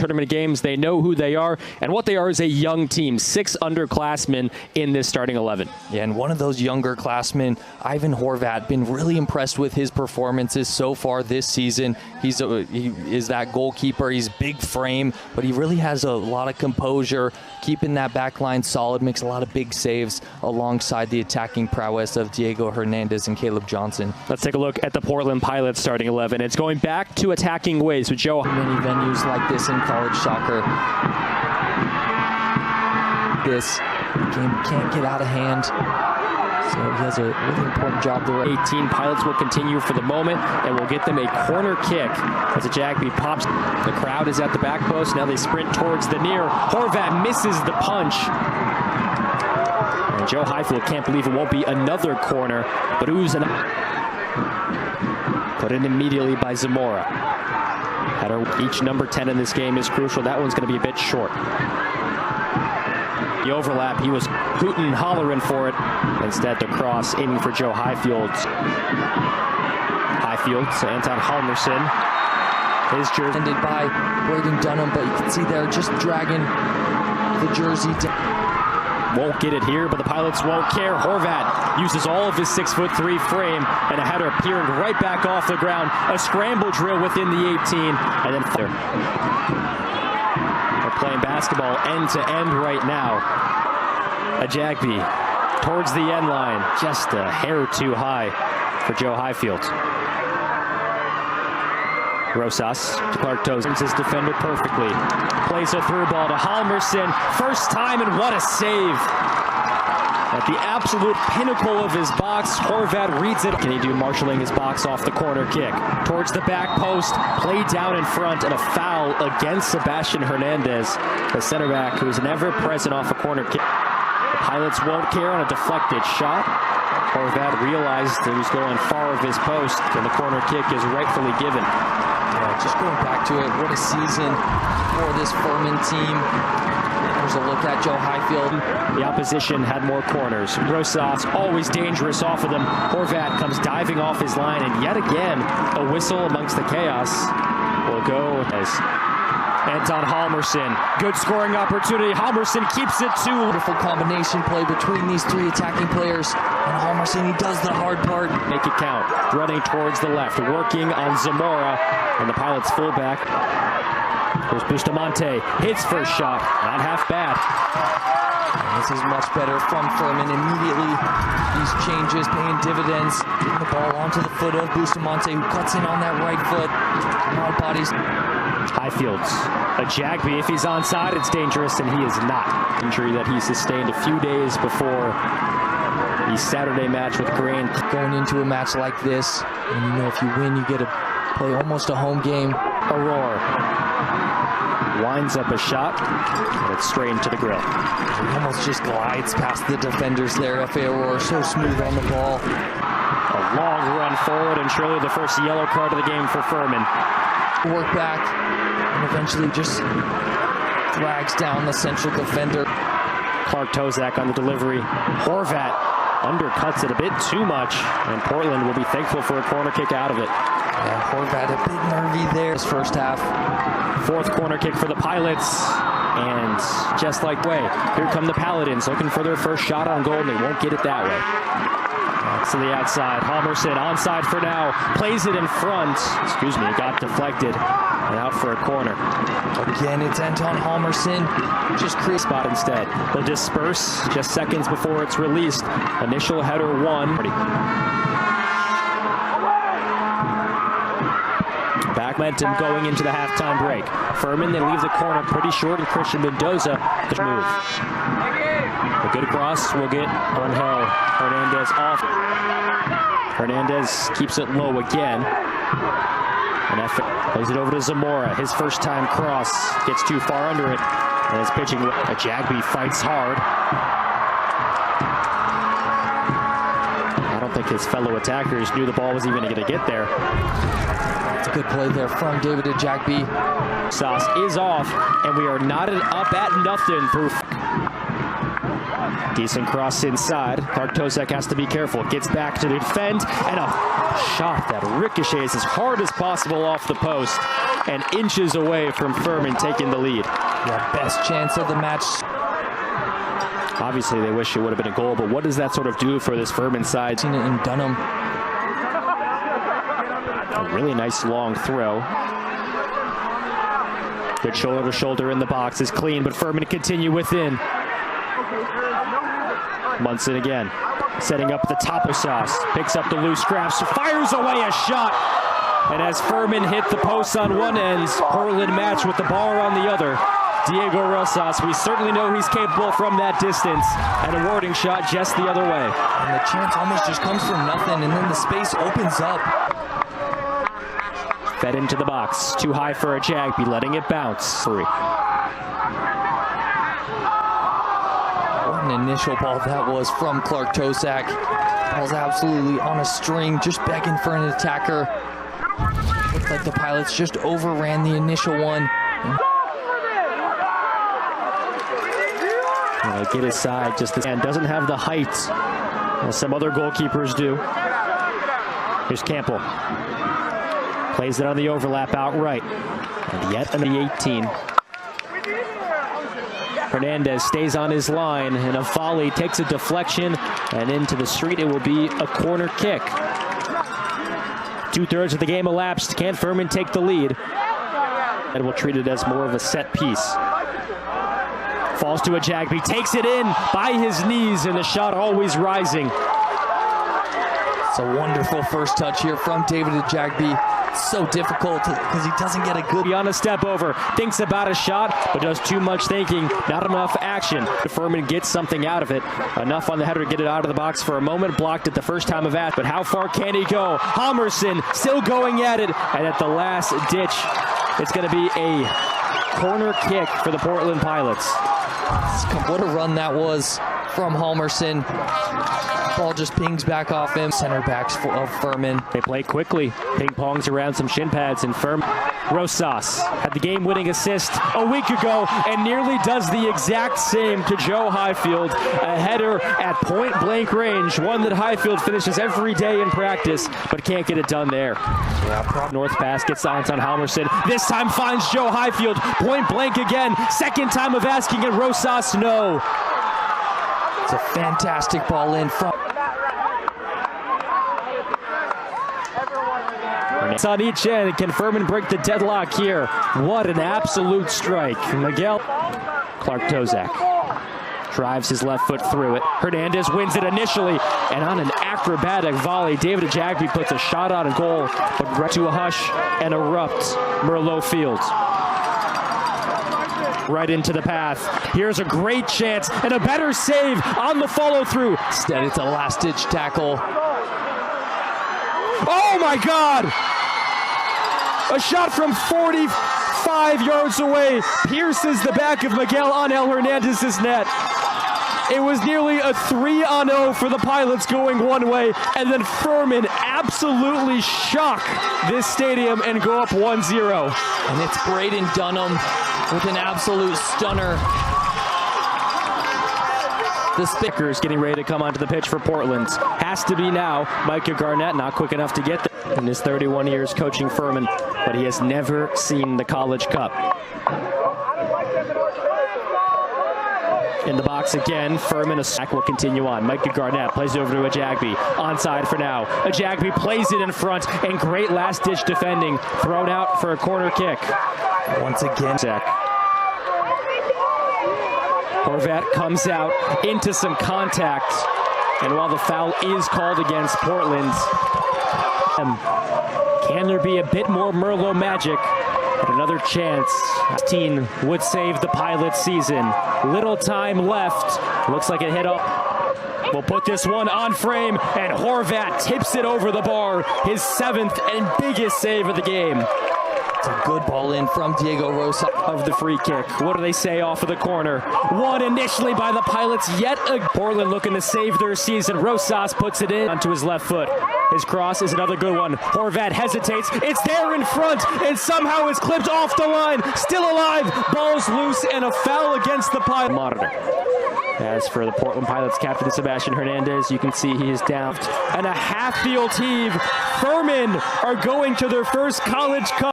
tournament games. They know who they are, and what they are is a young team. 6 underclassmen in this starting 11. Yeah, and one of those younger classmen, Ivan Horvat, been really impressed with his performances so far this season. He is that goalkeeper. He's big frame, but he really has a lot of composure, keeping that back line solid, makes a lot of big saves alongside the attacking prowess of Diego Hernandez and Caleb Johnson. Let's take a look at the Portland Pilots starting 11. It's going back to attacking ways with Joe. Many venues like this in college soccer. This game can't get out of hand. So he has a really important job there. 18 Pilots will continue for the moment, and we'll get them a corner kick as a Jagby pops. The crowd is at the back post. Now they sprint towards the near. Horvat misses the punch. And Joe Highfield can't believe it won't be another corner, but Uzan put in immediately by Zamora. Each number 10 in this game is crucial. That one's going to be a bit short. The overlap, he was hooting and hollering for it. Instead, the cross aiming for Joe Highfield. Highfield to Anton Halmerson. His jersey ended by Braden Dunham, but you can see there just dragging the jersey down. Won't get it here, but the Pilots won't care. Horvat uses all of his 6'3" frame, and a header peering right back off the ground. A scramble drill within the 18, and then they're playing basketball end to end right now. A Jagby towards the end line, just a hair too high for Joe Highfield. Rosas to Clark Tozer, his defender perfectly. Plays a through ball to Halmerson. First time, and what a save. At the absolute pinnacle of his box, Horvat reads it. Can he do marshalling his box off the corner kick? Towards the back post, play down in front, and a foul against Sebastian Hernandez, the center back who is never present off a corner kick. The Pilots won't care on a deflected shot. Horvat realized he was going far of his post, and the corner kick is rightfully given. Yeah, just going back to it, what a season for this Furman team. There's a look at Joe Highfield. The opposition had more corners. Rosas always dangerous off of them. Horvat comes diving off his line, and yet again, a whistle amongst the chaos will go as Anton Halmerson. Good scoring opportunity. Halmerson keeps it to. Wonderful combination play between these 3 attacking players. And Halmerson, he does the hard part. Make it count. Running towards the left, working on Zamora, and the Pilots fullback. Here's Bustamante, hits first shot, not half bad. This is much better from Furman. Immediately, these changes paying dividends. Getting the ball onto the foot of Bustamante, who cuts in on that right foot. Hard bodies. Highfield's a Jagby. If he's onside, it's dangerous, and he is not. Injury that he sustained a few days before the Saturday match with Grand. Going into a match like this, and you know if you win, you get to play almost a home game. Aurora winds up a shot, and it's straight into the grill. He almost just glides past the defenders there. F.A. Aurora so smooth on the ball. A long run forward, and surely the first yellow card of the game for Furman. Work back, and eventually just drags down the central defender. Clark Tozak on the delivery. Horvat undercuts it a bit too much, and Portland will be thankful for a corner kick out of it. Yeah, Horvat a bit nervy there this first half. 4th corner kick for the Pilots, and just like way, here come the Paladins looking for their first shot on goal, and they won't get it that way. To the outside, Halmerson onside for now, plays it in front. Excuse me, it got deflected and out for a corner. Again, it's Anton Halmerson. Just crease spot instead. They'll disperse just seconds before it's released. Initial header 1. Back momentum going into the halftime break. Furman, they leave the corner pretty short, and Christian Mendoza to move. A good cross will get Angel Hernandez off. Hernandez keeps it low again. And plays it over to Zamora. His first time cross gets too far under it. And is pitching. A Jagby fights hard. I don't think his fellow attackers knew the ball was even going to get there. It's a good play there from David Jagby. Sauce is off, and we are knotted up at nothing through. Decent cross inside. Clark-Tozak has to be careful. Gets back to defend, and a shot that ricochets as hard as possible off the post and inches away from Furman taking the lead. Yeah, best chance of the match. Obviously, they wish it would have been a goal, but what does that sort of do for this Furman side? Seen it in Dunham. A really nice long throw. Good shoulder to shoulder in the box is clean, but Furman continue within. Munson again, setting up the taco sauce, picks up the loose scraps, fires away a shot. And as Furman hit the post on one end, Portland match with the bar on the other. Diego Rosas, we certainly know he's capable from that distance. And a warning shot just the other way. And the chance almost just comes from nothing, and then the space opens up. Fed into the box, too high for a Jagby, letting it bounce. Three. What an initial ball that was from Clark-Tozak. Ball's absolutely on a string, just begging for an attacker. Looked like the Pilots just overran the initial one. Get his side, just the and doesn't have the height as some other goalkeepers do. Here's Campbell. Plays it on the overlap outright. And yet in the 18. Hernandez stays on his line, and a volley takes a deflection and into the street. It will be a corner kick. 2/3 of the game elapsed. Can Furman take the lead? And we'll treat it as more of a set piece. Falls to a Jagby, takes it in by his knees, and the shot always rising. It's a wonderful first touch here from David Jagby. So difficult because he doesn't get a good on a step over, thinks about a shot, but does too much thinking, not enough action. Furman gets something out of it, enough on the header to get it out of the box for a moment, blocked it the first time of that, but how far can he go? Halmerson still going at it, and at the last ditch, it's going to be a corner kick for the Portland Pilots. What a run that was from Halmerson. Ball just pings back off him. Center backs of Furman. They play quickly. Ping pongs around some shin pads, and Furman. Rosas had the game-winning assist a week ago and nearly does the exact same to Joe Highfield. A header at point-blank range, one that Highfield finishes every day in practice, but can't get it done there. North pass gets on Halmerson. This time finds Joe Highfield. Point-blank again. Second time of asking, and Rosas no. It's a fantastic ball in from. It's on each end. Can Furman break the deadlock here? What an absolute strike. Miguel Clark-Tozak drives his left foot through it. Hernandez wins it initially, and on an acrobatic volley, David Jagby puts a shot on a goal, but right to a hush and erupt Merlot Field. Right into the path. Here's a great chance and a better save on the follow-through. Instead, it's a last-ditch tackle. Oh my God! A shot from 45 yards away pierces the back of Miguel Angel Hernandez's net. It was nearly a 3-0 for the Pilots going one way, and then Furman absolutely shock this stadium and go up 1-0. And it's Braden Dunham with an absolute stunner. The Spickers getting ready to come onto the pitch for Portland. Has to be now. Micah Garnett not quick enough to get there in his 31 years coaching Furman, but he has never seen the College Cup. In the box again, Furman, a sack will continue on. Micah Garnett plays it over to a Jagby. Onside for now. A Jagby plays it in front, and great last-ditch defending. Thrown out for a corner kick. Once again, Zach. Horvat comes out into some contact, and while the foul is called against Portland, can there be a bit more Merlot magic? But another chance. 16 would save the Pilots season. Little time left. Looks like it hit up. We'll put this one on frame, and Horvat tips it over the bar. His 7th and biggest save of the game. It's a good ball in from Diego Rosa of the free kick. What do they say off of the corner? One initially by the Pilots, yet again. Portland looking to save their season. Rosas puts it in onto his left foot. His cross is another good one. Horvat hesitates. It's there in front, and somehow is clipped off the line. Still alive. Ball's loose, and a foul against the Pilots. Monitor. As for the Portland Pilots captain, Sebastian Hernandez, you can see he is down. And a half-field heave. Furman are going to their first College Cup.